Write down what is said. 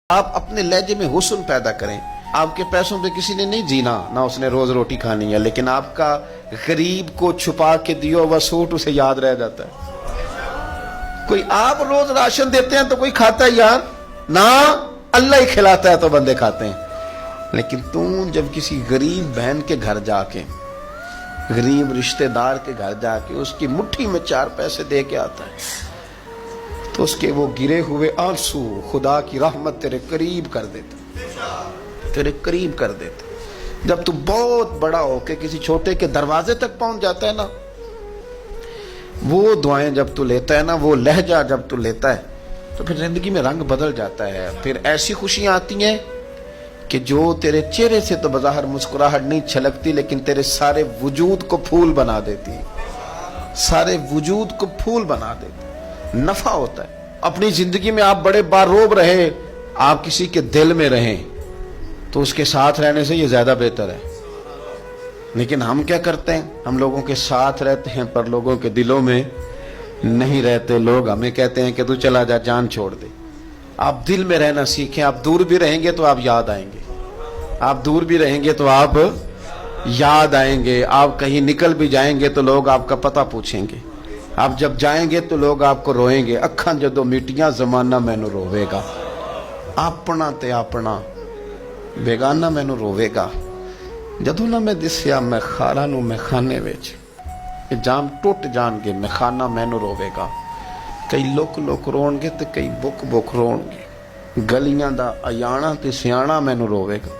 آپ اپنے لہجے میں حسن پیدا کریں. آپ کے پیسوں پہ کسی نے نہیں جینا، نہ اس نے روز روٹی کھانی ہے، لیکن آپ کا غریب کو چھپا کے دیا ہوا سوٹ اسے یاد رہ جاتا ہے. کوئی آپ روز راشن دیتے ہیں تو کوئی کھاتا ہے یار؟ نہ، اللہ ہی کھلاتا ہے تو بندے کھاتے ہیں. لیکن تم جب کسی غریب بہن کے گھر جا کے، غریب رشتہ دار کے گھر جا کے اس کی مٹھی میں 4 پیسے دے کے آتا ہے تو اس کے وہ گرے ہوئے آنسو خدا کی رحمت تیرے قریب کر دیتے، تیرے قریب کر دیتے. جب تو بہت بڑا ہو کے کسی چھوٹے کے دروازے تک پہنچ جاتا ہے نا، وہ دعائیں جب تو لیتا ہے نا، وہ لہجہ جب تو لیتا ہے تو پھر زندگی میں رنگ بدل جاتا ہے. پھر ایسی خوشیاں آتی ہیں کہ جو تیرے چہرے سے تو بظاہر مسکراہٹ نہیں چھلکتی، لیکن تیرے سارے وجود کو پھول بنا دیتی ہے، سارے وجود کو پھول بنا دیتی. نفع ہوتا ہے. اپنی زندگی میں آپ بڑے باروب رہے، آپ کسی کے دل میں رہیں تو اس کے ساتھ رہنے سے یہ زیادہ بہتر ہے. لیکن ہم کیا کرتے ہیں؟ ہم لوگوں کے ساتھ رہتے ہیں پر لوگوں کے دلوں میں نہیں رہتے. لوگ ہمیں کہتے ہیں کہ تو چلا جا، جان چھوڑ دے. آپ دل میں رہنا سیکھیں. آپ دور بھی رہیں گے تو آپ یاد آئیں گے، آپ دور بھی رہیں گے تو آپ یاد آئیں گے. آپ کہیں نکل بھی جائیں گے تو لوگ آپ کا پتہ پوچھیں گے. آپ جب جائیں گے تو لوگ آپ کو روئیں گے. اکھاں جدو میٹیاں زمانہ مینوں روے گا، اپنا تے اپنا بیگانہ مینوں روے گا. جدو نہ میں دسیا میں خارا نو میں خانے وچ جام ٹوٹ جان گے، میں خانہ مینوں روے گا. کئی لک لک رون گے تے کئی بک بک رون گے. گلیاں دا ایانا تے سیانا مینوں روے گا.